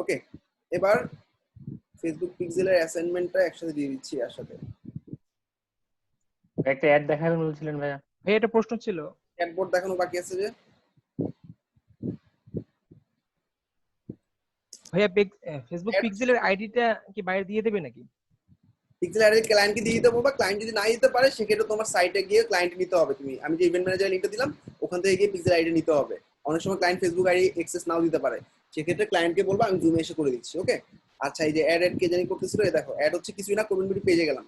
ওকে, এবার ফেসবুক পিক্সেলের অ্যাসাইনমেন্টটা একসাথে দিয়ে দিচ্ছি এর সাথে। একটা অ্যাড দেখাবেন বলছিলেন ভাইয়া। ভাই এটা প্রশ্ন ছিল। চ্যাটবট দেখানো বাকি আছে যে। ভাইয়া ফেসবুক পিক্সেলের আইডিটা কি বাইরে দিয়ে দেবে নাকি? পিক্সেল অ্যাডের ক্লায়েন্টকে দিয়ে দিতে বলবা, ক্লায়েন্ট যদি না দিতে পারে সেক্ষেত্রে তোমার সাইটে গিয়ে ক্লায়েন্ট নিতে হবে। তুমি আমি যে ইভেন্ট ম্যানেজার লিংকটা দিলাম ওখান থেকে গিয়ে পিক্সেল আইডি নিতে হবে। অনেক সময় ক্লায়েন্ট ফেসবুক আইডি অ্যাক্সেস নাও দিতে পারে, সেক্ষেত্রে ক্লায়েন্টকে বলবা আমি জুমে এসে করে দিচ্ছি। ওকে, আচ্ছা এই যে অ্যাড কে জানি করতেছিল, এই দেখো অ্যাড হচ্ছে কিছুই না, কোরবান বিডি পেজে গেলাম।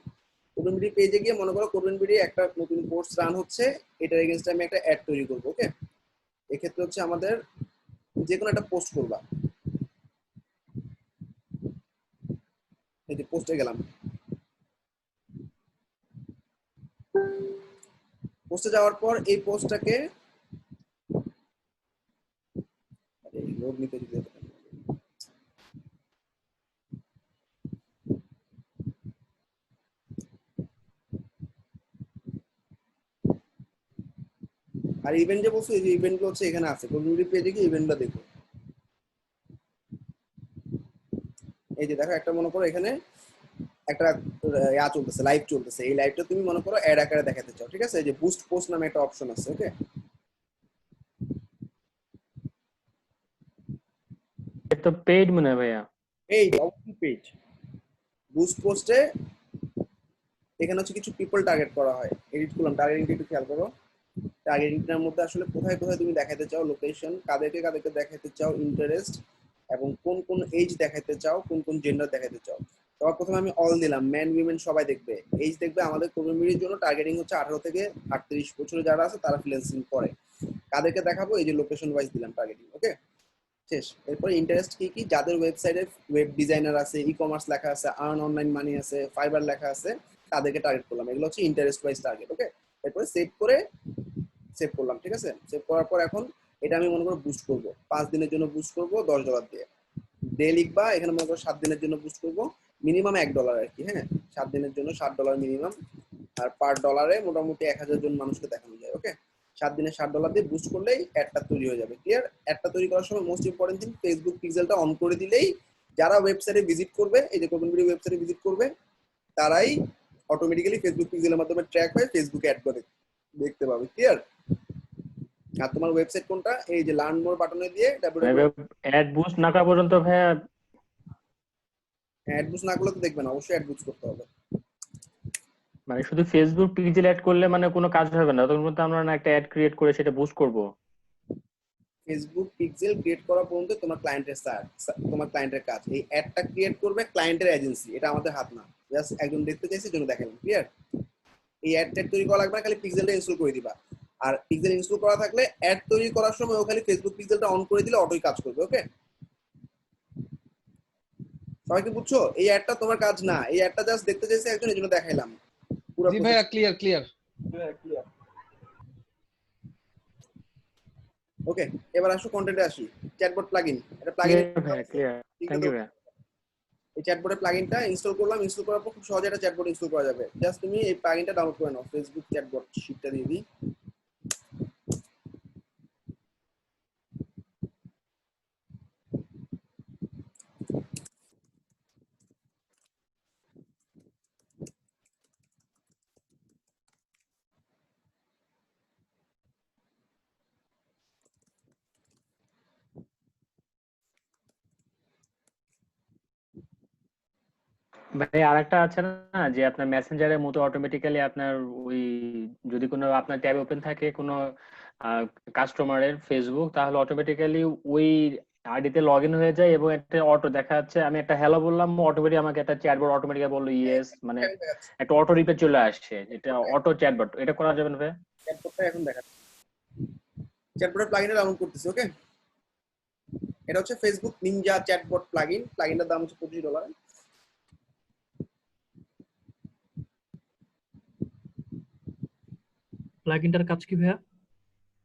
কোরবান বিডি পেজে গিয়ে মনে করো কোরবান বিডি একটা নতুন কোর্স রান হচ্ছে, এটার এগেইনস্টে আমি একটা অ্যাড তৈরি করবো। ওকে, এক্ষেত্রে হচ্ছে আমাদের যে কোনো একটা পোস্ট করবা। এই যে পোস্টে গেলাম, পোস্টে যাওয়ার পর এই পোস্টটাকে লোড নিতে দিতে হবে। আর ইভেন্ট যে বলছো, এই যে ইভেন্টগুলো হচ্ছে এখানে আছে, কমিউনিটি পেজে গিয়ে ইভেন্টগুলো দেখো। এই যে দেখো একটা মনে করো এখানে একটা ইয়া চলতেছে, লাইভ চলতেছে। এই লাইভটা তুমি মনে করো অ্যাড আকারে দেখাতে চাও, ঠিক আছে? এই যে বুস্ট পোস্ট নামে একটা অপশন আছে। ওকে, এটা তো পেইড মনে হয় ভাইয়া। এই অবশ্যই পেজ বুস্ট পোস্টে এখানে হচ্ছে কিছু পিপল টার্গেট করা হয়। এডিট করলাম, টার্গেটিংটা একটু খেয়াল করো। টার্গেটিংটার মধ্যে আসলে কোথায় কোথায় তুমি দেখাতে চাও, লোকেশন, কাদেরকে কাদেরকে দেখাতে চাও, ইন্টারেস্ট, এবং কোন কোন এজ দেখাতে চাও, কোন কোন জেন্ডার দেখাতে চাও। সবার প্রথমে আমি অল দিলাম, ম্যান উইমেন সবাই দেখবে। এজ দেখবে আমাদের কমিউনিটির জন্য টার্গেটিং হচ্ছে 18 থেকে 38 বছরে যারা আছে তারা ফ্রিল্যান্সিং করে। কাদেরকে দেখাবো, এই যে লোকেশন ওয়াইজ দিলাম টার্গেটিং। ওকে, শেষ। এরপরে ইন্টারেস্ট কি কি, যাদের ওয়েবসাইটে ওয়েব ডিজাইনার আছে, ই কমার্স লেখা আছে, আর্ন অনলাইন মানি আছে, ফাইবার লেখা আছে, তাদেরকে টার্গেট করলাম। এগুলো হচ্ছে ইন্টারেস্ট ওয়াইজ টার্গেট। ওকে, এরপরে সেভ করলাম, ঠিক আছে? সেভ করার পর এখন এটা আমি মনে করো বুস্ট করবো, 5 দিনের জন্য বুস্ট করবো $10 দিয়ে। ডে লিখবা, এখানে মনে করো 7 দিনের জন্য বুস্ট করবো, মিনিমাম $1 আর কি। হ্যাঁ, 7 দিনের জন্য $60 মিনিমাম, আর পার ডলারে মোটামুটি 1000 জন মানুষকে দেখানো যায়। ওকে, 7 দিনে $60 দিয়ে বুস্ট করলেই অ্যাডটা তৈরি হয়ে যাবে। ক্লিয়ার? অ্যাডটা তৈরি করার সময় মোস্ট ইম্পর্টেন্ট থিং, ফেসবুক পিক্সেলটা অন করে দিলেই যারা ওয়েবসাইটে ভিজিট করবে, এই যে কোরবান বিডি ওয়েবসাইটে ভিজিট করবে, তারাই অটোমেটিক্যালি ফেসবুক পিক্সেলের মাধ্যমে ট্র্যাক হয়ে ফেসবুকে অ্যাড করে দেখতে পাবে। ক্লিয়ার? আর তোমার ওয়েবসাইট কোনটা, এই যে লার্ন মোর বাটনে দিয়ে অ্যাড বুস্ট না করা পর্যন্ত ভাইয়া অ্যাড বুস্ট না করলে তো দেখবে না, অবশ্যই অ্যাড বুস্ট করতে হবে। মানে শুধু ফেসবুক পিক্সেল অ্যাড করলে মানে কোনো কাজ হবে না, তখন কিন্তু আমরা না একটা অ্যাড ক্রিয়েট করে সেটা বুস্ট করব। ফেসবুক পিক্সেল ক্রিয়েট করা পর্যন্ত তোমার ক্লায়েন্টের কাজ। এই অ্যাডটা ক্রিয়েট করবে ক্লায়েন্টের এজেন্সি, এটা আমাদের হাত না। জাস্ট একজন দেখতে চাইছে জন্য দেখালাম। ক্লিয়ার? এই অ্যাড তৈরি করা লাগবে না, খালি পিক্সেলটা ইনস্টল করে দিবা। আর পিক্সেল ইনস্টল করা থাকলে অ্যাড তৈরি করার সময় ও খালি ফেসবুক পিক্সেলটা অন করে দিলে অটোই কাজ করবে। ওকে, সবাই কি বুঝছো? এই অ্যাডটা তোমার কাজ না, এই অ্যাডটা জাস্ট দেখতে চাইছে একজন, এই জন্য দেখাইলাম পুরো। জি ভাইয়া, ক্লিয়ার ক্লিয়ার। ওকে, এবার আসো কন্টেন্টে আসি। চ্যাটবট প্লাগইন, এটা প্লাগইন। ক্লিয়ার, থ্যাংক ইউ ভাইয়া। এই চ্যাটবটের প্লাগইনটা ইনস্টল করলাম। ইনস্টল করার পর খুব সহজে একটা চ্যাটবট ইনস্টল করা যাবে। জাস্ট তুমি এই প্লাগইনটা ডাউনলোড করে নাও। ফেসবুক চ্যাটবট শিটটা দিয়ে দিই। ভাই আরেকটা আছে না যে আপনার মেসেঞ্জারের মতো অটোমেটিক্যালি আপনার ওই যদি কোনো আপনার ট্যাব ওপেন থাকে কোনো কাস্টমারের ফেসবুক, তাহলে অটোমেটিক্যালি ওই আইডিতে লগ ইন হয়ে যায় এবং একটা অটো দেখা যাচ্ছে, আমি একটা হ্যালো বললাম অটোমেটিক আমাকে একটা চ্যাটবট অটোমেটিক্যালি বললো ইয়েস, মানে একটা অটো রিপ্লাই চলে আসছে, এটা অটো চ্যাটবট। এটা করা যাবে না ভাই? চ্যাটবটটা এখন দেখা, চ্যাটবটের প্লাগইনটা ডাউনলোড করতেছি। ওকে, এটা হচ্ছে ফেসবুক নিনজা চ্যাটবট প্লাগইন। প্লাগইনটার দাম হচ্ছে $25। প্লাগইনটার কাজ কি ভাইয়া?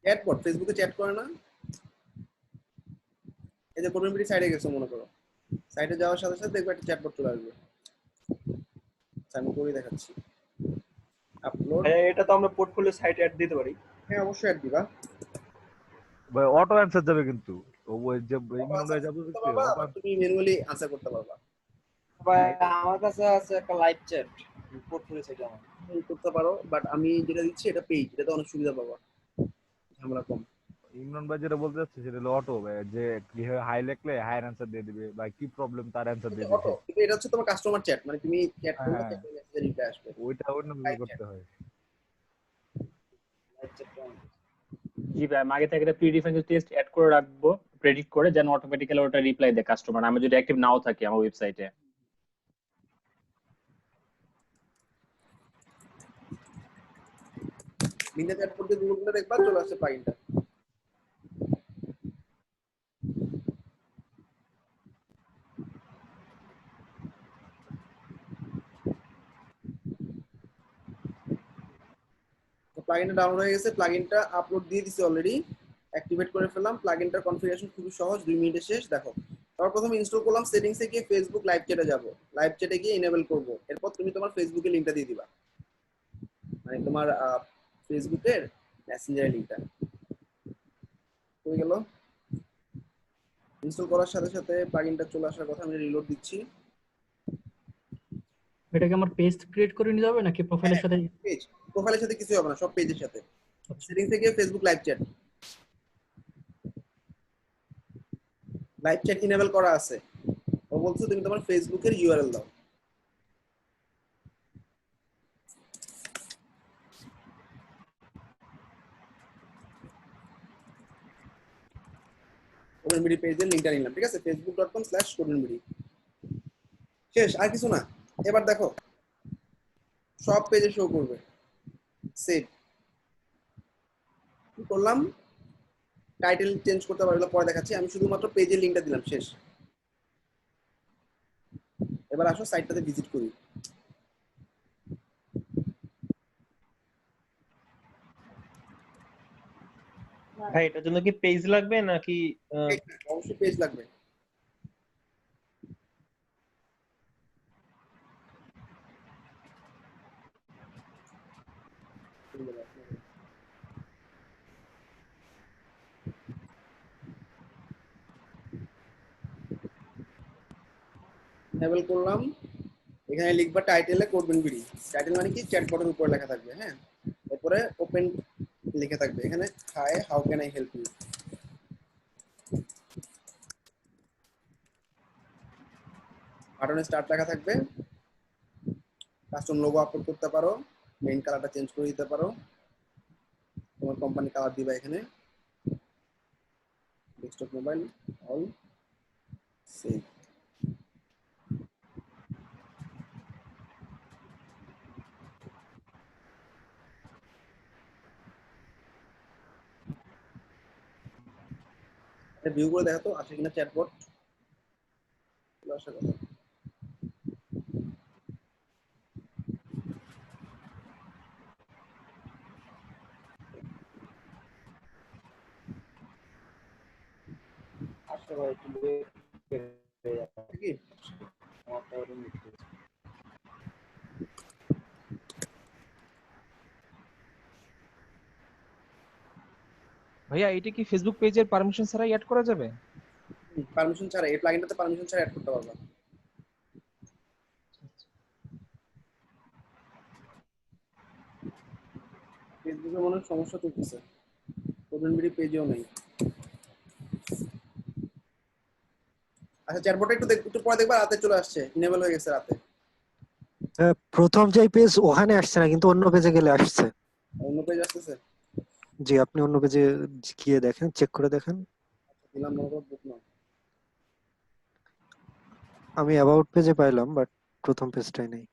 চ্যাটবট ফেসবুকে চ্যাট করে না, এই যে কোরবান বিডি সাইডে গেছো মনে করো, সাইডে যাওয়ার সাথে সাথে দেখবে একটা চ্যাটবট চলে আসবে। আমি করে দেখাচ্ছি। আপলোড, এটা তো আমরা পোর্টফোলিও সাইটে অ্যাড দিতে পারি। হ্যাঁ অবশ্যই অ্যাড দিবা। ভাই অটো অ্যান্সার যাবে কিন্তু। ওই যে ইমরান ভাই যাবো করতে দেখতে পারবা, আবার ওপেন তুমি ম্যানুয়ালি আনসার করতে পারবা। ভাই আমার কাছে আছে একটা লাইভ চ্যাট রিপোর্ট করেছে এটা আমার। তুমি করতে পারো, বাট আমি যেটা দিচ্ছি এটা পেইড, এটাতে অনেক সুবিধা পাবা, ঝামেলা কম। ইমরান ভাই যেটা বলতে চাচ্ছে সেটা হলো অটো ভাই, যে কিভাবে হাই লিখলে হাই অ্যান্সার দিয়ে দিবে বা কি প্রবলেম তার অ্যান্সার দিয়ে অটো, দিবে। কিন্তু এটা হচ্ছে তোমার কাস্টমার চ্যাট, মানে তুমি চ্যাট করলে হ্যাঁ চ্যাটের মেসেজে রিপ্লাই আসবে। ওইটা অন্যভাবে লাইভ চ্যাট, করতে হয়। লাইভ চ্যাটটা জি ভাই, আমি আগে থেকে একটা প্রি ডিফাইন্ড টেস্ট অ্যাড করে রাখবো, প্রেডিক্ট করে, যেন অটোমেটিক্যালি ওটা রিপ্লাই দেয় কাস্টমার, আমি যদি অ্যাক্টিভ নাও থাকি আমার ওয়েবসাইটে। লিঙ্কে চ্যাট করতে গুলো দেখবা চলে আসছে প্লাগইনটা। প্লাগইনটা ডাউনলোড হয়ে গেছে, প্লাগইনটা আপলোড দিয়ে দিছি অলরেডি, অ্যাক্টিভেট করে ফেললাম। প্লাগইনটার কনফিগারেশন খুবই সহজ, 2 মিনিটে শেষ। দেখো, তারপর প্রথমে ইনস্টল করলাম, সেটিংসে গিয়ে ফেসবুক লাইভ চ্যাটে যাব, লাইভ চ্যাটে গিয়ে এনেবল করব। এরপর তুমি তোমার ফেসবুকের লিংকটা দিয়ে দিবা, মানে তোমার ফেসবুকের মেসেঞ্জারের লিংকটা হয়ে গেল। ইনস্টল করার সাথে সাথে প্লাগইনটা চলে আসার কথা, আমি রিলোড দিচ্ছি। এটাকে আমার পেজ ক্রিয়েট করে নিতে হবে নাকি প্রোফাইলের সাথে? পেজ, প্রোফাইলের সাথে কিছু হবে না, সব পেজের সাথে। সেটিংসে গিয়ে Facebook live chat, live chat enable করা আছে। ও বলছো তুমি তোমার ফেসবুকের ইউআরএল দাও। কোডনবিডি পেজের লিংকটা নিলাম, ঠিক আছে, facebook.com/কোডনবিডি। শেষ, আর কিছু না। এবার দেখো সব পেজে শো করবে। সেভ কি করলাম, টাইটেল চেঞ্জ করতে পারলে পরে দেখাচ্ছি, আমি শুধুমাত্র পেজের লিংকটা দিলাম, শেষ। এবার আসো সাইটটাতে ভিজিট করি। ভাই এটার জন্য কি পেজ লাগবে নাকি অবশ্যই পেজ লাগবে। এনেবল করলাম, এখানে লিখবা টাইটেলে কোডনবিডি। টাইটেল মানে কি, চ্যাটবটের উপরে লেখা থাকবে, হ্যাঁ। এরপরে ওপেন লিখে থাকবে, এখানে hi how can I help you. বাটনে স্টার্ট লেখা থাকবে, কাস্টম লোগো আপলোড করতে পারো, মেইন কালারটা চেঞ্জ করে দিতে পারো, তোমার কোম্পানি কালার দিবা এখানে, desktop mobile all save. View করে দেখো তো আসে কিনা চ্যাটবট, আসার কথা। আসলে ভাই একটু wait করে কি আমারটা ওটা নিতে। ভাইয়া এটা কি ফেসবুক পেজের পারমিশন ছাড়াই অ্যাড করা যাবে? পারমিশন ছাড়া, এই প্লাগইনটাতে পারমিশন ছাড়া অ্যাড করতে পারবা। ফেসবুকে মনে হয় সমস্যা চলতেছে, কোডনবিডি পেজেও নেই। আচ্ছা, চ্যাটবটটা একটু পরে দেখবা রাতে চলে আসছে, ইনেবল হয়ে গেছে রাতে। প্রথম যে পেজ ওখানে আসছে না, কিন্তু অন্য পেজে গেলে আসছে। অন্য পেজ আসতেছে, জি, আপনি অন্য পেজে গিয়ে দেখেন, চেক করে দেখেন। দিলাম মনে করো বুক নাও। আমি অ্যাবাউট পেজে পাইলাম, বাট প্রথম পেজটাই নেই।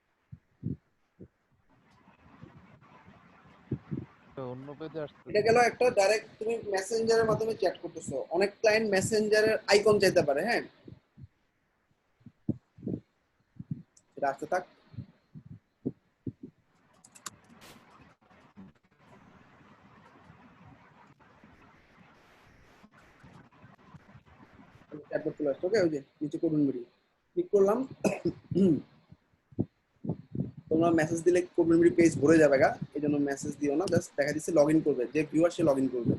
অন্য পেজে আসছে। এটা গেল একটা, ডাইরেক্ট তুমি মেসেঞ্জারের মাধ্যমে চ্যাট করতেছো। অনেক ক্লায়েন্ট মেসেঞ্জারের আইকন চাইতে পারে, হ্যাঁ, এটা আসতে থাক। চ্যাটবট চলে আসছে, ওকে, ওই যে নিচে কোডনবিডি ক্লিক করলাম। তোমরা মেসেজ দিলে কোডনবিডি পেজ ভরে যাবে গা, এই জন্য মেসেজ দিও না, জাস্ট দেখা দিচ্ছে লগ ইন করবে, যে ভিউয়ার সে লগ ইন করবে।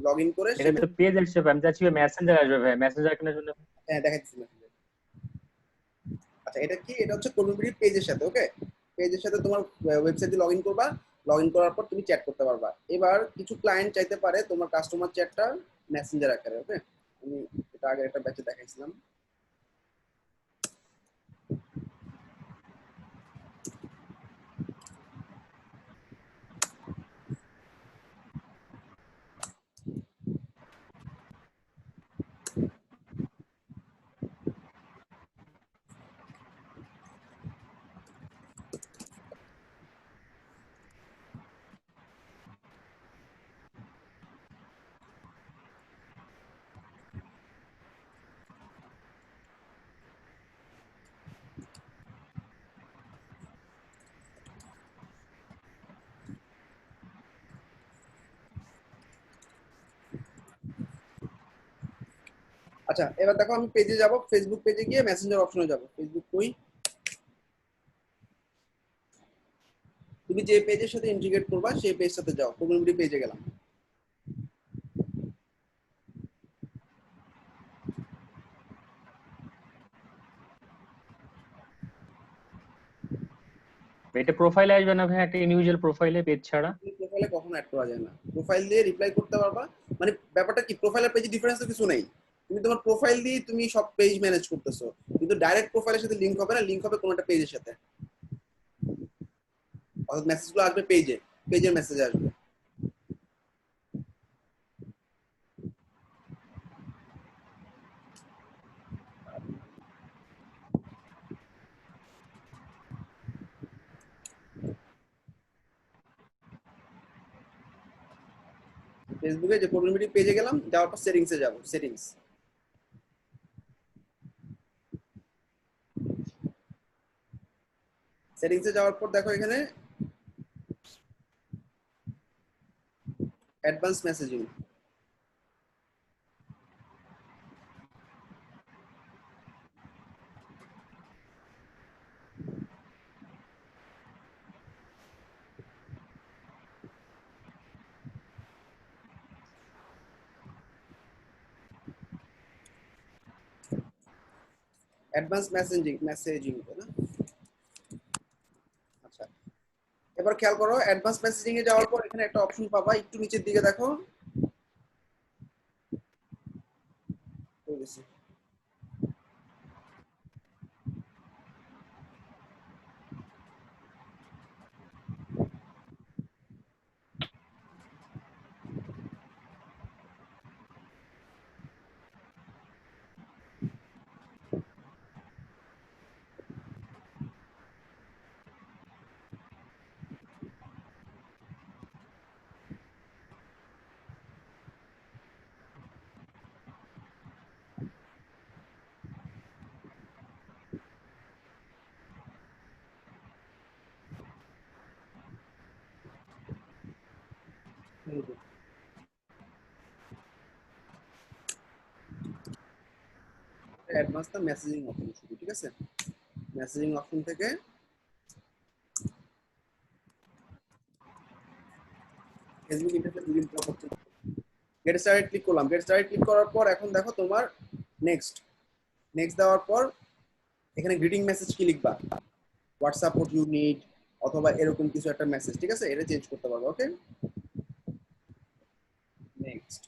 লগ ইন করে এটা তো পেজ আসছে ভাই, আমি চাচ্ছি মেসেঞ্জার আসবে ভাই, মেসেঞ্জার কেনার জন্য। হ্যাঁ দেখাচ্ছি না। আচ্ছা এটা কি, এটা হচ্ছে কমিউনিটি পেজের সাথে, ওকে পেজের সাথে তোমার ওয়েবসাইটে লগ ইন করবা, লগ ইন করার পর তুমি চ্যাট করতে পারবা। এবার কিছু ক্লায়েন্ট চাইতে পারে তোমার কাস্টমার চ্যাটটা মেসেঞ্জার আকারে, ওকে আমি এটা আগে একটা ব্যাচে দেখাইছিলাম। আচ্ছা এবার দেখো আমি পেজে যাব, ফেসবুক পেজে গিয়ে মেসেঞ্জার অপশনে যাব। ফেসবুক কই, তুমি যে পেজের সাথে ইন্টিগ্রেট করবা সেই পেজটাতে যাও। কমিউনিটি পেজে গেলাম। এটা প্রোফাইলে আসবে না ভাই, একটা ইন্ডিভিজুয়াল প্রোফাইলে পেজ ছাড়া? প্রোফাইলে কখনো অ্যাড করা যায় না, প্রোফাইল দিয়ে রিপ্লাই করতে পারবা। মানে ব্যাপারটা কি, প্রোফাইল আর পেজে ডিফারেন্স তো কিছু নেই। তুমি তোমার প্রোফাইল দিয়ে তুমি সব পেজ ম্যানেজ করতেছো, কিন্তু ডাইরেক্ট প্রোফাইলের সাথে লিংক হবে না, লিংক হবে কোনো একটা পেজের সাথে। অর্থাৎ মেসেজগুলো আসবে পেজে, পেজের মেসেজ আসবে। ফেসবুকে যে কমিউনিটি পেজে গেলাম, যাওয়ার পর সেটিংসে যাব। সেটিংস, সেটিংসে যাওয়ার পর দেখো এখানে অ্যাডভান্স মেসেজিং। অ্যাডভান্স মেসেজিং না? আচ্ছা এবার খেয়াল করো, অ্যাডভান্স মেসেজিং এ যাওয়ার পর এখানে একটা অপশন পাবা, একটু নিচের দিকে দেখো। হয়ে গেছে। অ্যাডভান্স দা মেসেজিং অপশন শুধু, ঠিক আছে? মেসেজিং অপশন থেকে Facebook interface link option, get started click করলাম। গেট স্টার্টেড ক্লিক করার পর এখন দেখো তোমার নেক্সট, নেক্সট দেওয়ার পর এখানে গ্রিটিং মেসেজ কি লিখবা, হোয়াটসঅ্যাপ হোয়াট ইউ নিড, অথবা এরকম কিছু একটা মেসেজ, ঠিক আছে? এটা চেঞ্জ করতে পারবো, ওকে? নেক্সট,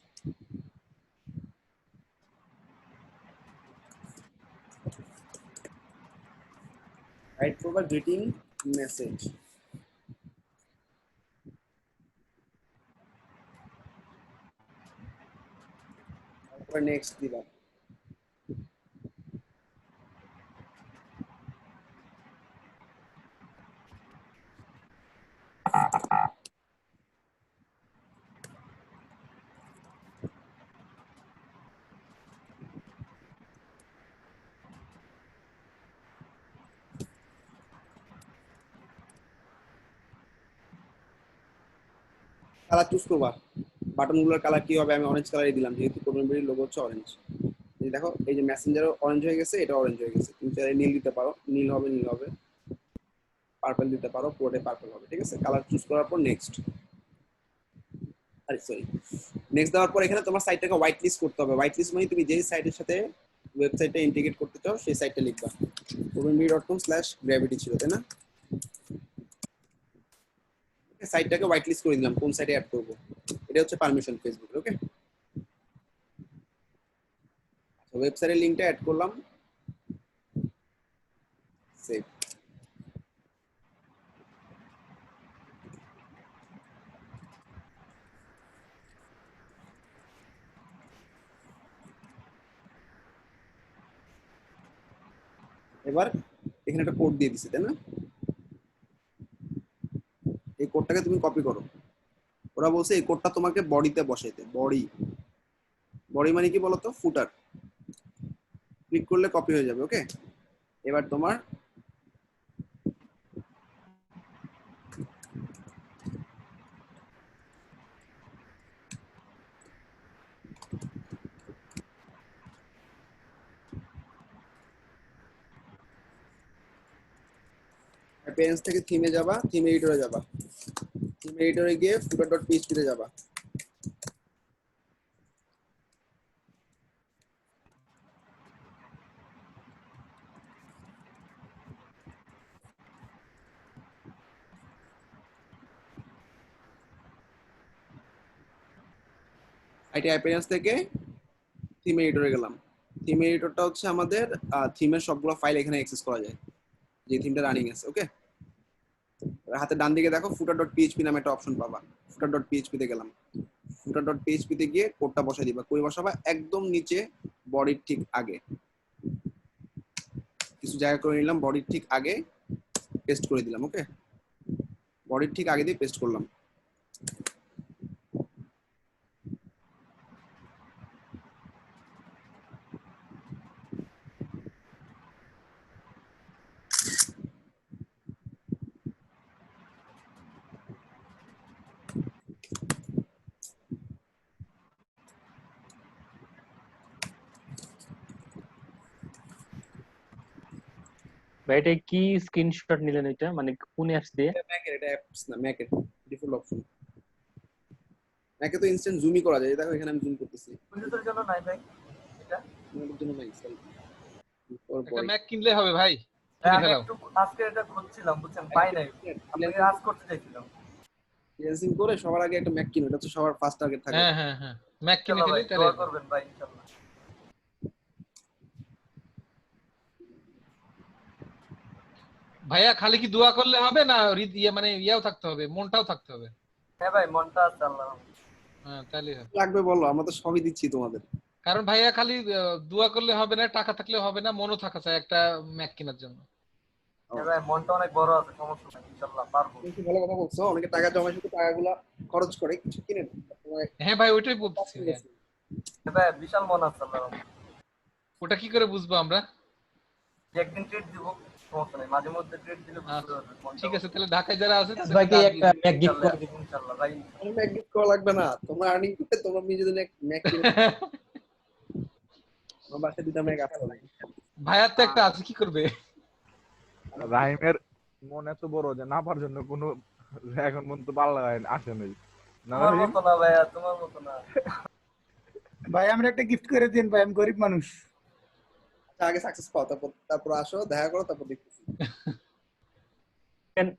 রাইট করবা গ্রিটিং মেসেজ, তারপর নেক্সট দিবা। কালার চুজ করবা, বাটনগুলোর কালার কি হবে? আমি অরেঞ্জ কালারই দিলাম, যেহেতু কমিউনিটির লোগো হচ্ছে অরেঞ্জ। এই দেখো এই যে মেসেঞ্জারও অরেঞ্জ হয়ে গেছে, এটা অরেঞ্জ হয়ে গেছে। তুমি চাইলে নীল দিতে পারো, নীল হবে, নীল হবে। পার্পল দিতে পারো, পুরোটাই পার্পল হবে, ঠিক আছে? কালার চুজ করার পর নেক্সট। আরে সরি, নেক্সট দেওয়ার পর এখানে তোমার সাইটটাকে হোয়াইট লিস্ট করতে হবে। হোয়াইট লিস্ট মানে তুমি যেই সাইটের সাথে ওয়েবসাইটটা ইন্টিগ্রেট করতে চাও সেই সাইটটা লিখবা। protonmail.com/gravity ছিল, তাই না? সাইটটাকে হোয়াইট লিস্ট করে দিলাম কোন সাইটে অ্যাড করব। এটা হচ্ছে পারমিশন ফেসবুক। ওকে, ওয়েবসাইটের লিংকটা অ্যাড করলাম, সেভ। এবার এখানে একটা কোড দিয়ে দিছি, তাই না? এই কোডটাকে তুমি কপি করো। ওরা বলছে এই কোডটা তোমাকে বডিতে বসাইতে। বডি বডি মানে কি বলতো? ফুটার। ক্লিক করলে কপি হয়ে যাবে। ওকে, এবার তোমার অ্যাপিয়ারেন্স থেকে থিমে যাবা, থিম এডিটরে যাবা, থিম এডিটরে গিয়ে footer.php তে যাবা। আইটি অ্যাপিয়ারেন্স থেকে থিম এডিটরে গেলাম। থিম এডিটরটা হচ্ছে আমাদের থিমের সবগুলো ফাইল এখানে অ্যাক্সেস করা যায়, যে থিমটা রানিং আছে। ওকে, হাতে ডান দিকে দেখো footer.php নামে একটা অপশন পাবা। footer.php তে গেলাম, footer.php তে গিয়ে কোডটা বসাই দিবা। কই বসাবা? একদম নিচে বডির ঠিক আগে, কিছু জায়গা করে নিলাম, বডির ঠিক আগে পেস্ট করে দিলাম। ওকে, বডির ঠিক আগে দিয়ে পেস্ট করলাম। ভাই এটা কি স্ক্রিনশট নিলেন? এটা মানে কোন অ্যাপস দিয়ে? ম্যাকের, এটা অ্যাপস না, ম্যাকের ডিফল্ট অপশন। ম্যাকে তো ইনস্ট্যান্ট জুমই করা যায়। দেখো এখানে আমি জুম করতেছি। উইন্ডোজের জন্য নাই ভাই এটা। তোমাদের জন্য নাই সেল ওর একটা বডি। ম্যাক কিনলে হবে ভাই, হ্যাঁ, কিনে আমি ফেলাও। একটু আজকে এটা খুঁজছিলাম, বুঝছেন, পাই নাই। আপনাকে আজ করতে চাইছিলাম। ফ্রিল্যান্সিং করে সবার আগে একটা ম্যাক কিনো, এটা তো সবার ফার্স্ট টার্গেট থাকে। হ্যাঁ হ্যাঁ হ্যাঁ, ম্যাক কিনে ইনশাআল্লাহ ভাই, ফেলি তাহলে দোয়া হবে। করবেন ভাই ইনশাআল্লাহ। ভাইয়া খালি কি দোয়া করলে হবে না, মানে ইয়াও থাকতে হবে, মনটাও থাকতে হবে? হ্যাঁ ভাই, মনটা আছে আল্লাহ। হ্যাঁ তাহলে হবে। লাগবে বলো, আমরা তো সবই দিচ্ছি তোমাদের। কারণ ভাইয়া খালি দোয়া করলে হবে না, টাকা থাকলে হবে না, মনও থাকা চাই একটা ম্যাক কেনার জন্য। হ্যাঁ ভাই, মনটা অনেক বড় আছে, সমস্যা নাই, ইনশাআল্লাহ পারবো। তুমি কি ভালো কথা বলছো? অনেকে টাকা জমায় শুধু টাকাগুলো খরচ করে কিছু কিনে না। তোমার হ্যাঁ ভাই ওইটাই বলতেছি। হ্যাঁ, হ্যাঁ ভাই, বিশাল মন আছে আল্লাহ। ওটা কি করে বুঝবো আমরা? একদিন ট্রিট দিব, সমস্যা নাই, মাঝে মধ্যে ট্রিট দিলে বুঝতে পারবে মনটা। ঠিক আছে, তাহলে ঢাকায় যারা আছে তাদেরকে ভাইকে দাঁড় একটা দিয়ে ম্যাক গিফট করে ইনশাআল্লাহ ইনশাআল্লাহ ভাই। কোনো ম্যাক গিফট করা লাগবে না। তোমরা আর্নিং করতে তোমরা নিজেদের ম্যাক কিনে দিই। আমার বাসায় দুটো ম্যাক আছে। ভাইয়ার তো একটা আছে, কি করবে? রাহিমের মন এত বড় যে নাপার জন্য কোনো এখন পর্যন্ত পাল্লা আসে নাই না তোমার রাহিম? মতো না ভাইয়া, তোমার মতো না। ভাই আমরা একটা গিফট করে দিন ভাই, আমি গরিব মানুষ। আচ্ছা, আগে সাকসেস পাও, তারপর আসো, দেখা করো, তারপর দেখতেছি।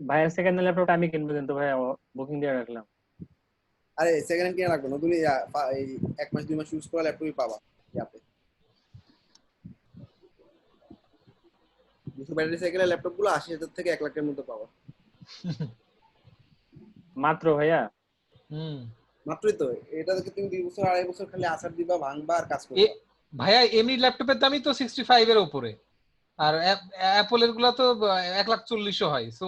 ভাইয়ের সেকেন্ড ল্যাপটপটা আমি কিনবো, কিন্তু ভাই বুকিং দিয়ে রাখলাম। আরে সেকেন্ড হ্যান্ড কিনা লাগবে না, তুমি এই 1 মাস 2 মাস ইউজ করা ল্যাপটপই পাবা ইয়াতে। 200 ব্যাটারি সাইকেলের ল্যাপটপ গুলো 80,000 থেকে 1 লাখের মধ্যে পাবা মাত্র ভাইয়া। মাত্রই তো। এটা থেকে তুমি 2 বছর 2.5 বছর খালি আসার দিবা, ভাঙবা আর কাজ করবা। ভাইয়া এমনি ল্যাপটপের দামই তো 65 এর উপরে, আর অ্যাপলের গুলা তো 1,40,000 হয়, সো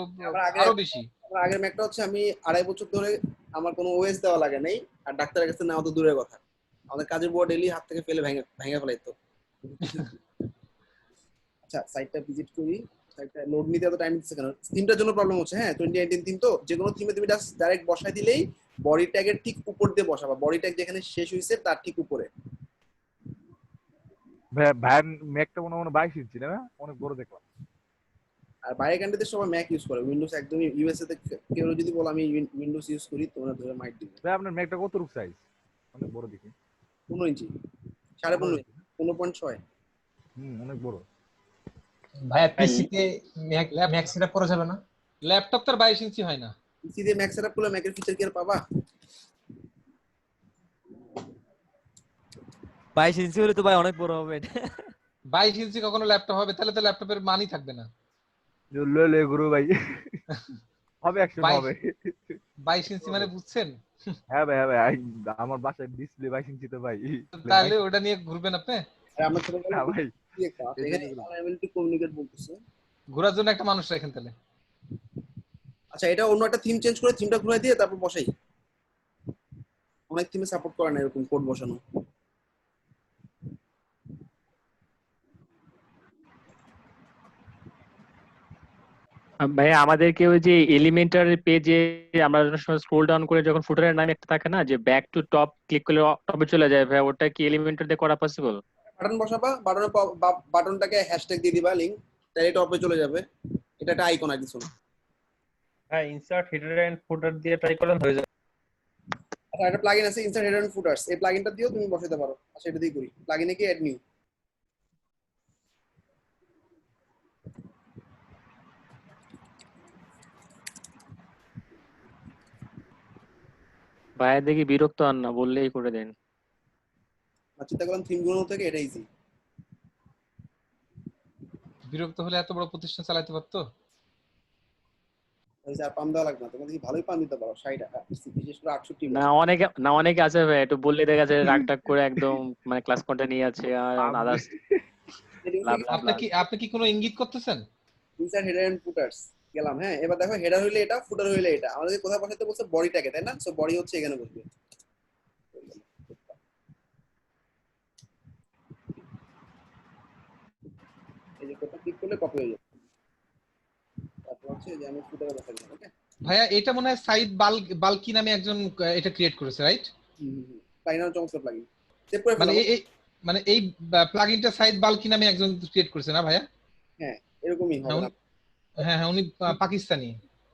আরো বেশি। আমার আগের ম্যাকটা হচ্ছে আমি 2.5 বছর ধরে আমার কোনো ওএস দেওয়া লাগে নাই, আর ডাক্তারের কাছে নেওয়া তো দূরের কথা, আমাদের কাজের বুয়া ডেইলি হাত থেকে ফেলে ভেঙে ফেলাইতো। আচ্ছা, সাইটটা ভিজিট করি। সাইটটা লোড নিতে এত টাইম দিচ্ছে কেন? থিমটার জন্য প্রবলেম হচ্ছে। হ্যাঁ, 2018 থিম তো, যে কোনো থিমে তুমি জাস্ট ডাইরেক্ট বসাই দিলেই বডি ট্যাগের ঠিক উপর দিয়ে বসাবা, বডি ট্যাগ যেখানে শেষ হইছে তার ঠিক উপরে। ভাইয়ের ম্যাকটা মনে হয় 22 ইঞ্চি না? অনেক বড় দেখলাম। আর বাইরের কান্ট্রিতে সবাই ম্যাক ইউজ করে, উইন্ডোজ একদমই ইউএসএ তে কেউ যদি বলে আমি উইন্ডোজ ইউজ করি তোমরা ধরে মাইট দিবে। ভাই আপনার ম্যাকটা কত রূপ সাইজ? অনেক বড় দেখি। 15 ইঞ্চি, 15.5 ইঞ্চি, 15.6। অনেক বড়। ভাইয়া পিসি তে ম্যাক সেটআপ করা যাবে না? ল্যাপটপ তার 22 ইঞ্চি হয় না। পিসি দিয়ে ম্যাক সেটআপ করলে ম্যাকের ফিচার কি আর পাবা? 22 ইঞ্চি হলে তো ভাই অনেক বড় হবে এটা। 22 ইঞ্চি কখনো ল্যাপটপ হবে? তাহলে তো ল্যাপটপের মানই থাকবে না। লে গুরু ভাই হবে অ্যাকশন হবে। 22 ইঞ্চি মানে বুঝছেন? হ্যাঁ ভাই, হ্যাঁ ভাই, আমার বাসায় ডিসপ্লে 22 ইঞ্চি তো ভাই। তাহলে ওটা নিয়ে ঘুরবেন আপনি? আর আমরা ছোটবেলায় হ্যাঁ ভাই, কি একটা এখানে অ্যাবিলিটি কমিউনিকেট বলতেছে। ঘোরার জন্য একটা মানুষ রাখেন তাহলে। আচ্ছা, এটা অন্য একটা থিম চেঞ্জ করে থিমটা ঘুরাই দিয়ে তারপর বসাই। অনেক থিমে সাপোর্ট করে না এরকম কোড বসানো। ভাই আমাদেরকে ওই যে এলিমেন্টার পেজে আমরা স্ক্রল ডাউন করে যখন ফুটারের নাম একটা থাকে না যে ব্যাক টু টপ ক্লিক করলে টপে চলে যায়, ভাই ওটা কি এলিমেন্টার দিয়ে করা পসিবল? বাটন বসাবা, বাটনটাকে হ্যাশট্যাগ দিয়ে দিবা লিংক, তাহলে টপে চলে যাবে। এটা একটা আইকন আর কিছু না। হ্যাঁ, ইনসার্ট হেডার এন্ড ফুটার দিয়ে ট্রাই করলেন হয়ে যাবে। আচ্ছা, একটা প্লাগইন আছে ইনসার্ট হেডার এন্ড ফুটারস, এই প্লাগইনটা দিয়েও তুমি বসাতে পারো। আচ্ছা, এটা দিয়ে করি। প্লাগইনে কি অ্যাড নিউ। ভাই দেখি বিরক্ত হন না, বললেই করে দেন। চিন্তা করলাম থিম গুলো থেকে এটা ইজি। বিরক্ত হলে এত বড় প্রতিষ্ঠান চালাতে পারতো। ওই আর পাম দেওয়া লাগবে না, তোমাদের কি ভালোই পাম দিতে পারো। 60 টাকা বিশেষ করে 68। না অনেকে আছে ভাই, একটু বললে দেখা যায় রাগ টাগ করে একদম মানে ক্লাস কন্টেন্ট নিয়ে আছে আর আদার্স। আপনি কি কোনো ইঙ্গিত করতেছেন? ইনসার্ট হেডার এন্ড ফুটারস গেলাম। হ্যাঁ, এবার দেখো হেডার হইলে এটা, ফুটার হইলে এটা। আমাদের কোথায় বসাতে বলছে? বডিটাকে, তাই না? সো বডি হচ্ছে এখানে বসবে। এই যে কোথা ক্লিক করলে কপি হয়ে যাবে। তারপর হচ্ছে যে আমি ফুটারে বসাই দিলাম। ওকে ভাইয়া, এটা মনে হয় সাইড বালকি নামে একজন এটা ক্রিয়েট করেছে, রাইট? প্লাগইন চমৎকার প্লাগইন। সেভ করে মানে ফেলো। মানে এই প্লাগইনটা সাইড বালকি নামে একজন ক্রিয়েট করেছে না ভাইয়া? হ্যাঁ, এরকমই হবে না। হ্যাঁ, উনি পাকিস্তানি।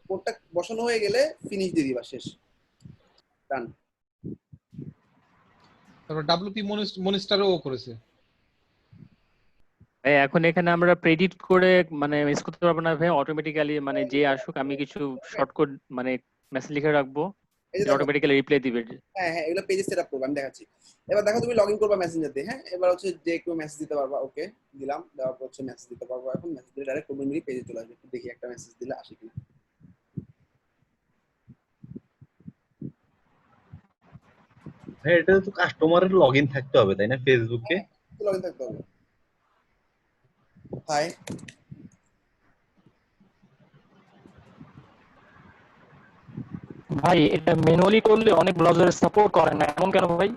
কোডটা বসানো হয়ে গেলে ফিনিশ দিয়ে দিবা, শেষ, ডান। তারপর ডব্লিউপি মনিস্টারও করেছে। ভাই এখন এখানে আমরা প্রেডিক্ট করে মানে মিস করতে পারবো না ভাই, অটোমেটিক্যালি মানে যে আসুক আমি কিছু শর্টকাট মানে মেসেজ লিখে রাখবো, অটোমেটিক্যালি রিপ্লাই দিবে। হ্যাঁ, এগুলো পেজে সেটআপ করব, আমি দেখাচ্ছি। এবার দেখো তুমি লগইন করবা মেসেঞ্জার দিয়ে। হ্যাঁ, এবার হচ্ছে যে কেউ মেসেজ দিতে পারবা। ওকে দিলাম, দেওয়ার পর হচ্ছে মেসেজ দিতে পারবো। এখন মেসেজ দিলে ডাইরেক্ট কমিউনিটি পেজে চলে আসবে। দেখি একটা মেসেজ দিলে আসে কিনা। ভাই এটা তো কাস্টমারের লগইন থাকতে হবে তাই না ফেসবুকে? লগইন থাকতে হবে। হাই, ভাই এটা ম্যানুয়ালি করলে অনেক ব্রাউজার সাপোর্ট করে না, এমন কেন ভাই?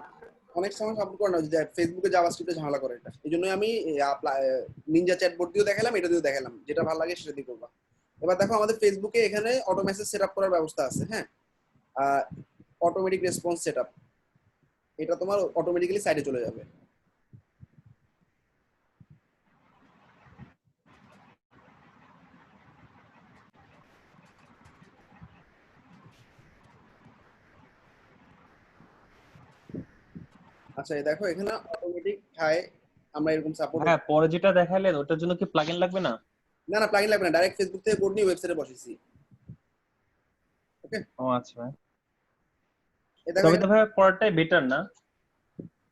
অনেক সময় সাপোর্ট করে না, যে ফেসবুকে জাভাস্ক্রিপ্টে ঝামেলা করে এটা। এই জন্যই আমি নিনজা চ্যাটবট দিয়েও দেখালাম, এটা দিয়েও দেখালাম। যেটা ভালো লাগে সেটা দিয়ে করবা। এবার দেখো আমাদের ফেসবুকে এখানে অটো মেসেজ সেটআপ করার ব্যবস্থা আছে। হ্যাঁ, অটোমেটিক রেসপন্স সেটআপ, এটা তোমার অটোমেটিক্যালি সাইডে চলে যাবে। আচ্ছা, এই দেখো এখানে অটোমেটিক হাই আমরা এরকম সাপোর্ট। হ্যাঁ, পরে যেটা দেখালেন ওটার জন্য কি প্লাগইন লাগবে না? না, প্লাগইন লাগবে না, ডাইরেক্ট ফেসবুক থেকে কোড নিয়ে ওয়েবসাইটে বসিয়েছি। ওকে, ও আচ্ছা। এই দেখো তবে তো ভাই পরেরটাই বেটার না?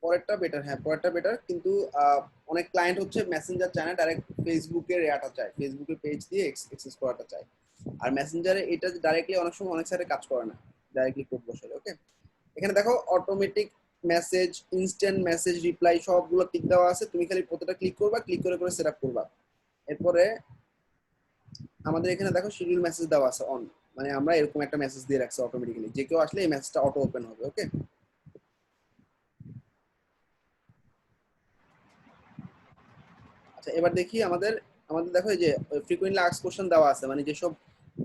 পরেরটা বেটার। হ্যাঁ, পরেরটা বেটার, কিন্তু অনেক ক্লায়েন্ট হচ্ছে মেসেঞ্জার চায় না, ডাইরেক্ট ফেসবুকের ইয়াটা চায়, ফেসবুকের পেজ দিয়ে অ্যাক্সেস করাটা চায়। আর মেসেঞ্জারে এটা ডাইরেক্টলি অনেক সময় অনেক সাইটে কাজ করে না, ডাইরেক্টলি কোড বসালে। ওকে, এখানে দেখো automatic message, instant message, reply সবগুলো টিক দেওয়া আছে। তুমি খালি প্রতিটা ক্লিক করবা, ক্লিক করে করে সেটআপ করবা। এরপরে আমাদের এখানে দেখো শিডিউল মেসেজ দেওয়া আছে অন, মানে আমরা এরকম একটা মেসেজ দিয়ে রাখছি অটোমেটিক্যালি, যে কেউ আসলে এই মেসেজটা অটো ওপেন হবে। ওকে, আচ্ছা এবার দেখি আমাদের দেখো এই যে ফ্রিকোয়েন্টলি আস্কড কোশ্চেন দেওয়া আছে, মানে যেসব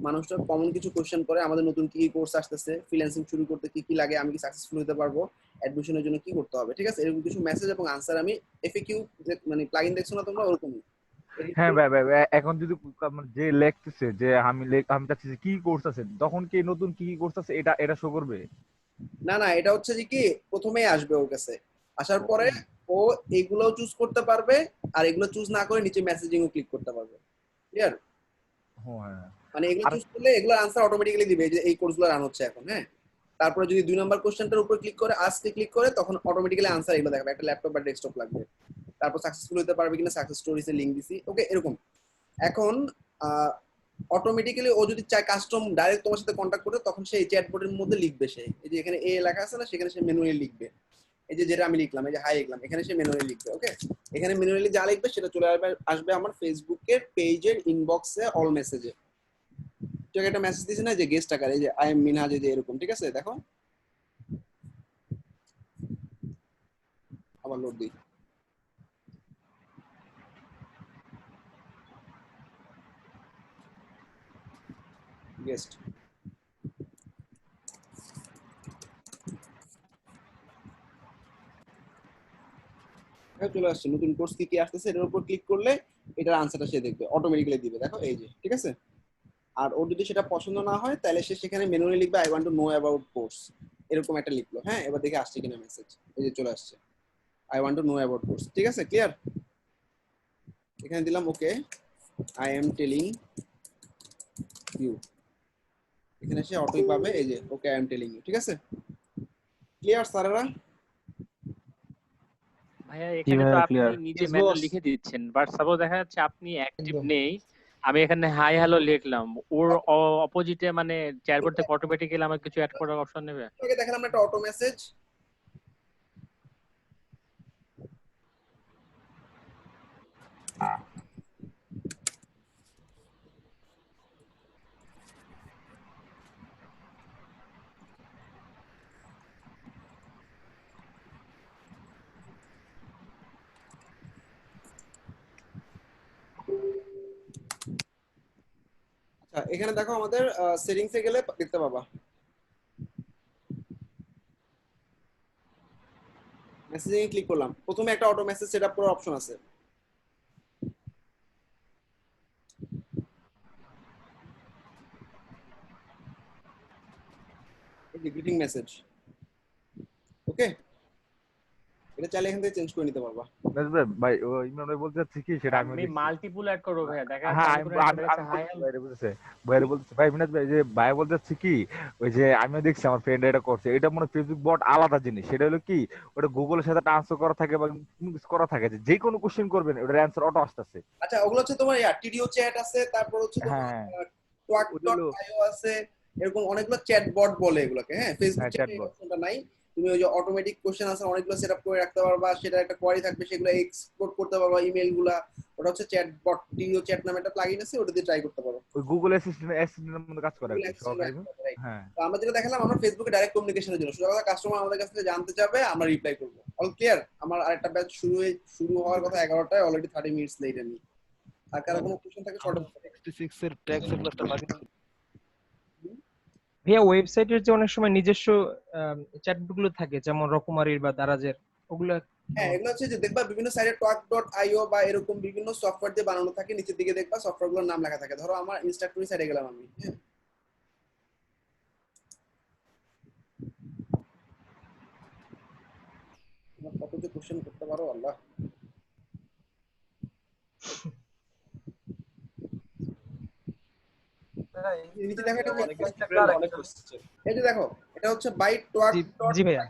মানুষটা কমন কিছু কোশ্চেন করে, আমাদের নতুন কি কোর্স আসতেছে, ফ্রিল্যান্সিং শুরু করতে কি কি লাগে, আমি কি সাকসেসফুল হতে পারবো, অ্যাডমিশনের জন্য কি করতে হবে। ঠিক আছে, এরকম কিছু মেসেজ এবং আনসার আমি এফএকিউ মানে প্লাগইন দেখছো না তোমরা, ওরকমই হ্যাঁ ভাই ভাই এখন যদি মানে যে লেখতেছে যে আমি চাচ্ছি যে কি কোর্স আছে, তখন কি নতুন কি কি কোর্স আছে এটা এটা শো করবে? না না, এটা হচ্ছে যে কি প্রথমেই আসবে ওর কাছে, আসার পরে ও এগুলো চুজ করতে পারবে, আর এগুলো চুজ না করে নিচে মেসেজিং ও ক্লিক করতে পারবে। ক্লিয়ার? হ্যাঁ। মানে এগুলো আর চুজ করলে এগুলোর আনসার অটোমেটিক্যালি দিবে, যে এই কোর্সগুলো রান হচ্ছে এখন। হ্যাঁ, তারপরে যদি 2 নাম্বার কোশ্চেনটার উপর ক্লিক করে আজকে ক্লিক করে, তখন অটোমেটিক্যালি আনসার এগুলো দেখাবে। একটা ল্যাপটপ বা ডেস্কটপ লাগবে, তারপর সাকসেসফুল হতে পারবে কিনা, সাকসেস স্টোরিজে লিংক দিছি, ওকে এরকম। এখন অটোমেটিক্যালি ও যদি চায় কাস্টম ডাইরেক্ট তোমার সাথে কন্ট্যাক্ট করতে, তখন সেই চ্যাটবটের মধ্যে লিখবে সে, এই যে এখানে এ লেখা আছে না, সেখানে সে ম্যানুয়ালি লিখবে। এই যে যেটা আমি লিখলাম, এই যে হাই লিখলাম, এখানে সে ম্যানুয়ালি লিখবে। ওকে, এখানে ম্যানুয়ালি যা লিখবে সেটা চলে আসবে আমার ফেসবুকের পেজের ইনবক্সে অল মেসেজে। তোকে একটা মেসেজ দিছে না যে গেস্ট আকার, এই যে আই এম মিনহাজ, এই যে এরকম, ঠিক আছে? দেখো আবার লোড দিই। গেস্ট চলে আসছে, নতুন কোর্স কি কি আসতেছে এটার উপর ক্লিক করলে এটার আনসারটা সে দেখবে, অটোমেটিক্যালি দিবে। দেখো এই যে, ঠিক আছে? আর ওর যদি সেটা পছন্দ না হয়, তাহলে সে সেখানে ম্যানুয়ালি লিখবে I want to know about course, এরকম একটা লিখলো। হ্যাঁ, এবার দেখে আসছে কিনা মেসেজ, এই যে চলে আসছে I want to know about course, ঠিক আছে? ক্লিয়ার? এখানে দিলাম okay, I am telling you, এখানে সে অটোই পাবে, এই যে okay I am telling you, ঠিক আছে? ক্লিয়ার স্যারেরা? ভাইয়া এখানে তো আপনি নিজে ম্যানুয়াল লিখে দিচ্ছেন, বাট সাপোজ দেখা যাচ্ছে আপনি অ্যাক্টিভ নেই, আমি এখানে হাই হ্যালো লিখলাম, ওর অপোজিটে মানে চ্যাটবট থেকে অটোমেটিক্যালি আমার কিছু অ্যাড করার অপশন নেবে? ওকে, দেখেন আমরা একটা অটো মেসেজ, আচ্ছা এখানে দেখো আমাদের সেটিংসে গেলে দেখতে পাবা মেসেজিং এ ক্লিক করলাম, প্রথমে একটা অটো মেসেজ সেটআপ করার অপশন আছে। এই যে গ্রিটিং মেসেজ, ওকে, এটা চাইলে এখান থেকে চেঞ্জ করে নিতে পারবা। ভাই ইমরান ভাই বলতে চাচ্ছি কি সেটা আমি মাল্টিপল অ্যাড করব ভাইয়া, দেখা হ্যাঁ যাচ্ছে বাইরে বলতেছে ভাই মিনাজ ভাই যে ভাই বলতে চাচ্ছি কি, ওই যে আমিও দেখছি আমার ফ্রেন্ড এটা করছে, এটা মনে ফেসবুক বট আলাদা জিনিস। সেটা হলো কি, ওটা গুগলের সাথে ট্রান্সফার করা থাকে বা কিছু করা থাকে, যে কোনো কোশ্চেন করবেন ওটার অ্যান্সার অটো আসতেছে। আচ্ছা ওগুলো হচ্ছে তোমার টিডিও চ্যাট আছে, তারপর হচ্ছে তোমার টুয়াক.io আছে, এরকম অনেকগুলো চ্যাট বট বলে এগুলোকে। হ্যাঁ, ফেসবুক চ্যাটে এই অপশনটা নাই। তুমি ওই যে অটোমেটিক কোশ্চেন আছে অনেকগুলো সেটআপ করে রাখতে পারবা, সেটা একটা কোয়ারি থাকবে, সেগুলো এক্সপোর্ট করতে পারবা ইমেলগুলা। ওটা হচ্ছে চ্যাট বট, টিডিও চ্যাট নামে একটা প্লাগইন আছে, ওটা দিয়ে ট্রাই করতে পারো। ওই গুগল অ্যাসিস্ট্যান্টের মধ্যে কাজ করে হ্যাঁ। তো আমরা যেটা দেখালাম, আমরা ফেসবুকে ডাইরেক্ট কমিউনিকেশনের জন্য, শুধু কথা কাস্টমার আমাদের কাছ থেকে জানতে চাবে, আমরা রিপ্লাই করব। All clear? আমার আরেকটা ব্যাচ শুরু হওয়ার কথা 11টায়, অলরেডি 30 মিনিটস লেট আমি। আর কারো কোনো কোশ্চেন থাকে শর্ট 66 এর ট্যাগ সেগুলোটা লাগে। ভাইয়া ওয়েবসাইটের যে অনেক সময় নিজস্ব চ্যাটবট গুলো থাকে, যেমন রকমারির বা দারাজের, ওগুলো হ্যাঁ, এগুলো হচ্ছে যে দেখবা বিভিন্ন সাইটে টক.io বা এরকম বিভিন্ন সফটওয়্যার দিয়ে বানানো থাকে, নিচের দিকে দেখবা সফটওয়্যারগুলোর নাম লেখা থাকে। ধরো আমার ইনস্ট্রাক্টরি সাইটে গেলাম আমি, হ্যাঁ, তোমার কত যে কোশ্চেন করতে পারো আল্লাহ। নিচে দেখো এটা এই যে দেখো, এটা হচ্ছে বাইট টক। জি ভাইয়া,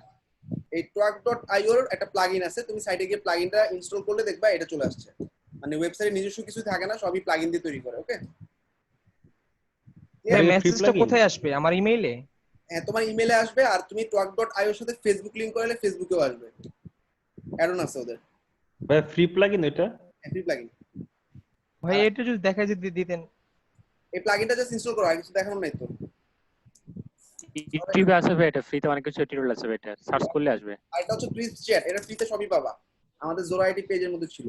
এই টক.io এর একটা প্লাগইন আছে, তুমি সাইটে গিয়ে প্লাগইনটা ইনস্টল করলে দেখবা এটা চলে আসছে। মানে ওয়েবসাইটে নিজস্ব কিছু থাকে না, সবই প্লাগইন দিয়ে তৈরি করে। ওকে, মেসেজটা কোথায় আসবে? আমার ইমেইলে? হ্যাঁ, তোমার ইমেইলে আসবে, আর তুমি টক.io এর সাথে ফেসবুক লিংক করলে ফেসবুকেও আসবে। অ্যাড-অন আছে ওদের। ভাই ফ্রি প্লাগইন এটা? হ্যাঁ, ফ্রি প্লাগইন। ভাই এটা যদি দেখাই যদি দিতেন। এই প্লাগইনটা জাস্ট ইনস্টল করো, আর কিছু দেখানো নাই তো। ইউটিউবে আছে ভাই, এটা ফ্রিতে অনেক কিছু টিউটোরিয়াল আছে ভাই, এটা সার্চ করলে আসবে। আর এটা হচ্ছে ক্রিস চ্যাট, এটা ফ্রিতে সবই পাবা, আমাদের জোরা আইটি পেজের মধ্যে ছিল।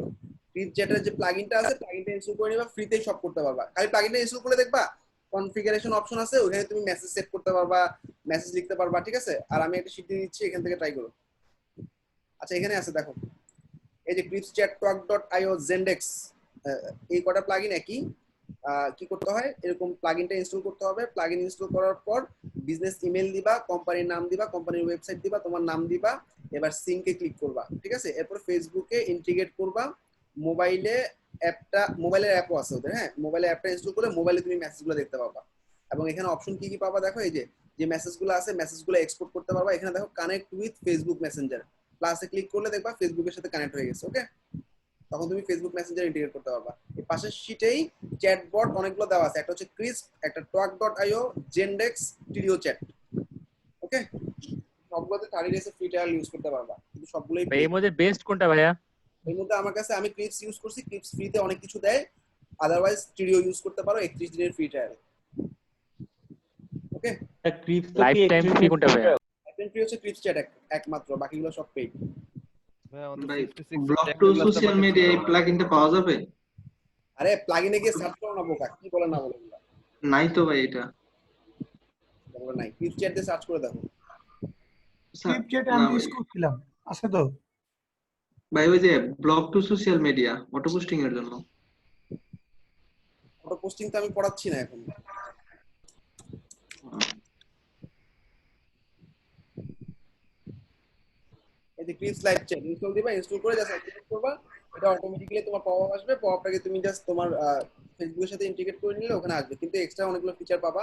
ক্রিস চ্যাটের যে প্লাগইনটা আছে, প্লাগইনটা ইনস্টল করে নিবা, ফ্রিতেই সব করতে পারবা। খালি প্লাগইনটা ইনস্টল করে দেখবা কনফিগারেশন অপশন আছে, ওখানে তুমি মেসেজ সেট করতে পারবা, মেসেজ লিখতে পারবা, ঠিক আছে? আর আমি একটা শীট দিয়ে দিচ্ছি, এখান থেকে ট্রাই করো। আচ্ছা এখানে আছে দেখো, এই যে ক্রিস চ্যাট টক.io জেন্ডেক্স, এই কটা প্লাগইন একই। কি করতে হয়, এরকম প্লাগইনটা ইনস্টল করতে হবে। প্লাগইন ইনস্টল করার পর বিজনেস ইমেল দিবা, কোম্পানির নাম দিবা, কোম্পানির ওয়েবসাইট দিবা, তোমার নাম দিবা, এবার সিঙ্কে ক্লিক করবা, ঠিক আছে। এরপর ফেসবুকে ইন্টিগ্রেট করবা। মোবাইলে মোবাইলের অ্যাপও আছে ওদের, হ্যাঁ, মোবাইলে অ্যাপটা ইনস্টল করে মোবাইলে তুমি মেসেজগুলো দেখতে পাবা। এবং এখানে অপশন কি কি পাবা দেখো, এই যে মেসেজগুলো আছে মেসেজগুলো এক্সপোর্ট করতে পারবা। এখানে দেখো কানেক্ট উইথ ফেসবুক মেসেঞ্জার, প্লাসে ক্লিক করলে দেখবা ফেসবুকের সাথে কানেক্ট হয়ে গেছে। ওকে, তখন তুমি ফেসবুক মেসেঞ্জার ইন্টিগ্রেট করতে পারবা। এই পাশের শীটেই চ্যাটবট অনেকগুলো দেওয়া আছে, একটা হচ্ছে ক্রিস্প, একটা talk.io, জেনডেক্স, টিডিও চ্যাট। ওকে, সবগুলোতে 30 ডেজ ফ্রি ট্রায়াল ইউজ করতে পারবা, কিন্তু সবগুলোই ভাই এর মধ্যে বেস্ট কোনটা ভাইয়া? এর মধ্যে আমার কাছে আমি ক্রিপস ইউজ করছি, ক্রিপস ফ্রিতে অনেক কিছু দেয়, আদারওয়াইজ টিডিও ইউজ করতে পারো 31 দিনের ফ্রি ট্রায়াল। ওকে, ক্রিপস লাইফ টাইম ফ্রি কোনটা ভাইয়া? লাইফ ফ্রি হচ্ছে ক্রিপস চ্যাট একমাত্র, বাকিগুলো সব পেইড। ভাই ব্লক টু সোশ্যাল মিডিয়া এই প্লাগইনটা পাওয়া যাবে? আরে প্লাগইনে গিয়ে সার্চ করো না বোকা, কি বলে না বলে নাই তো ভাই, এটা বলে নাই। ক্রিপস চ্যাট দিয়ে সার্চ করে দেখো। স্ক্রিপ্টচ্যাট আমি ইউজ করছিলাম, আছে তো ভাই। ওই যে block to social media auto posting এর জন্য। অটো পোস্টিং তো আমি পড়াচ্ছি না এখন। এই যে ক্রিপস লাইভ চ্যাট ইনস্টল দিবা, ইনস্টল করে জাস্ট অ্যাক্টিভেট করবা, এটা অটোমেটিক্যালি তোমার পপআপ আসবে। পপআপটাকে তুমি জাস্ট তোমার ফেসবুকের সাথে ইন্টিগ্রেট করে নিলে ওখানে আসবে। কিন্তু এক্সট্রা অনেকগুলো ফিচার পাবা,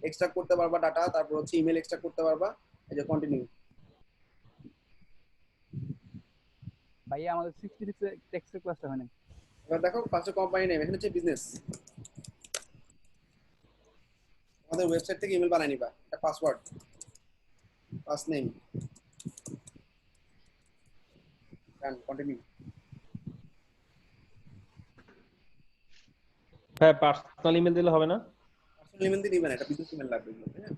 এক্সট্রাক্ট করতে পারবা ডাটা, তারপর হচ্ছে ইমেল এক্সট্রাক্ট করতে পারবা। এই যে কন্টিনিউ। ভাই আমাদের 66 টেক্সটের ক্লাসটা হয় না। এবার দেখো পাঁচটা কোম্পানি নেম, এখানে হচ্ছে বিজনেস। আমাদের ওয়েবসাইট থেকে ইমেল বানাই নিবা, একটা পাসওয়ার্ড, ফার্স্ট নেম, ডান, কন্টিনিউ। হ্যাঁ, পার্সোনাল ইমেল দিলে হবে না? পার্সোনাল ইমেল দিয়ে দিবেন, এটা বিজনেস ইমেল লাগবে এগুলো, হ্যাঁ।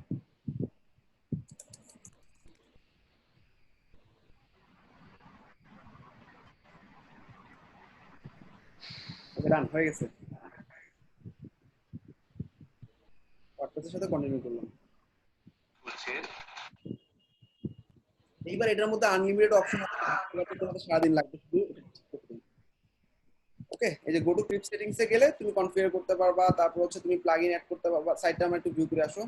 ওকে, ডান হয়ে গেছে। ওয়ার্ডপ্রেসের সাথে কন্টিনিউ করলাম। এইবার এটার মধ্যে আনলিমিটেড অপশন আছে, এটা তোমাদের সারাদিন লাগবে শুধু এটা ঠিক করতে। ওকে, এই যে গো টু ক্রিপ সেটিংস এ গেলে তুমি কনফিগার করতে পারবা, তারপর হচ্ছে তুমি প্লাগইন অ্যাড করতে পারবা। সাইটটা আমরা একটু ভিউ করে আসো।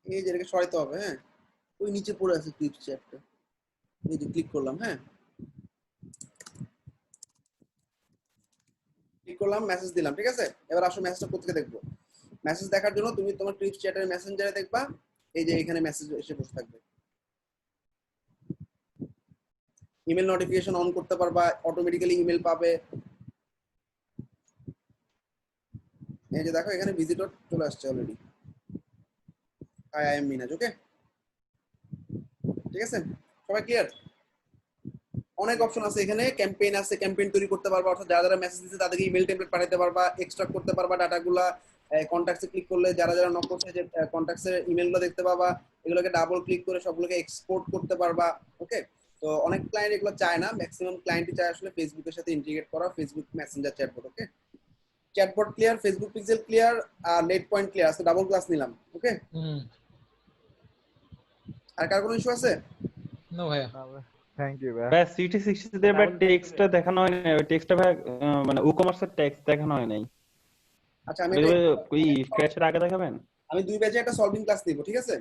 এই যে এটাকে সরাইতে হবে, হ্যাঁ, ওই নিচে পড়ে আছে ক্লিপস চ্যাটটা, এই যে ক্লিক করলাম, হ্যাঁ, ক্লিক করলাম, মেসেজ দিলাম, ঠিক আছে। এবার আসো মেসেজটা কোথেকে দেখবো। মেসেজ দেখার জন্য তুমি তোমার ক্লিপস চ্যাটের মেসেঞ্জারে দেখবা, এই যে এখানে মেসেজ এসে বসে থাকবে। ইমেল নোটিফিকেশন অন করতে পারবা, অটোমেটিক্যালি ইমেল পাবে। এই যে দেখো এখানে ভিজিটর চলে আসছে অলরেডি, আই এম মিনাজ। ওকে, ঠিক আছে, সবাই ক্লিয়ার? অনেক অপশন আছে এখানে, ক্যাম্পেইন আছে, ক্যাম্পেইন তৈরি করতে পারবা, অর্থাৎ যারা যারা মেসেজ দিচ্ছে তাদেরকে ইমেল টেমপ্লেট পাঠাতে পারবা, এক্সট্রাক্ট করতে পারবা ডাটাগুলা। কন্ট্যাক্টসে ক্লিক করলে যারা যারা নক করছে যে কন্ট্যাক্টসের ইমেলগুলো দেখতে পাবা, এগুলোকে ডাবল ক্লিক করে সবগুলোকে এক্সপোর্ট করতে পারবা। ওকে, তো অনেক ক্লায়েন্ট এগুলো চায় না, ম্যাক্সিমাম ক্লায়েন্টই চায় আসলে ফেসবুকের সাথে ইন্টিগ্রেট করা, Facebook Messenger chatbot. Okay, chatbot clear, Facebook pixel clear, আর নেট পয়েন্ট ক্লিয়ার আছে, ডাবল ক্লাস নিলাম। ওকে, আর কার কোনো ইস্যু আছে? নো ভাইয়া। থ্যাংক ইউ ভাই। ভাই সিটি 60 তে ভাই টেক্সটটা দেখানো হয় না, ওই টেক্সটটা ভাই মানে ই-কমার্সের টেক্সট দেখানো হয় নাই। আচ্ছা, আমি ওই স্ক্র্যাচের আগে দেখাবেন? আমি 2 ব্যাচে একটা সলভিং ক্লাস নিব, ঠিক আছে।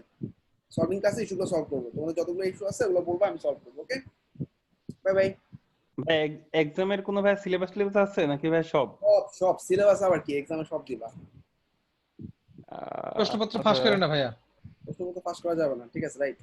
সলভিং ক্লাসে ইস্যুগুলো সলভ করব, তোমাদের যতগুলো ইস্যু আছে ওগুলো বলবা, আমি সলভ করব। ওকে, বাই বাই। ভাই এক্সামের কোনো ভাই সিলেবাস আছে নাকি ভাই? সব সব সিলেবাস আবার কি, এক্সামে সব দিবা? প্রশ্নপত্র ফাঁস করে না ভাইয়া, প্রশ্নপত্র ফাঁস করা যাবে না, ঠিক আছে, রাইট।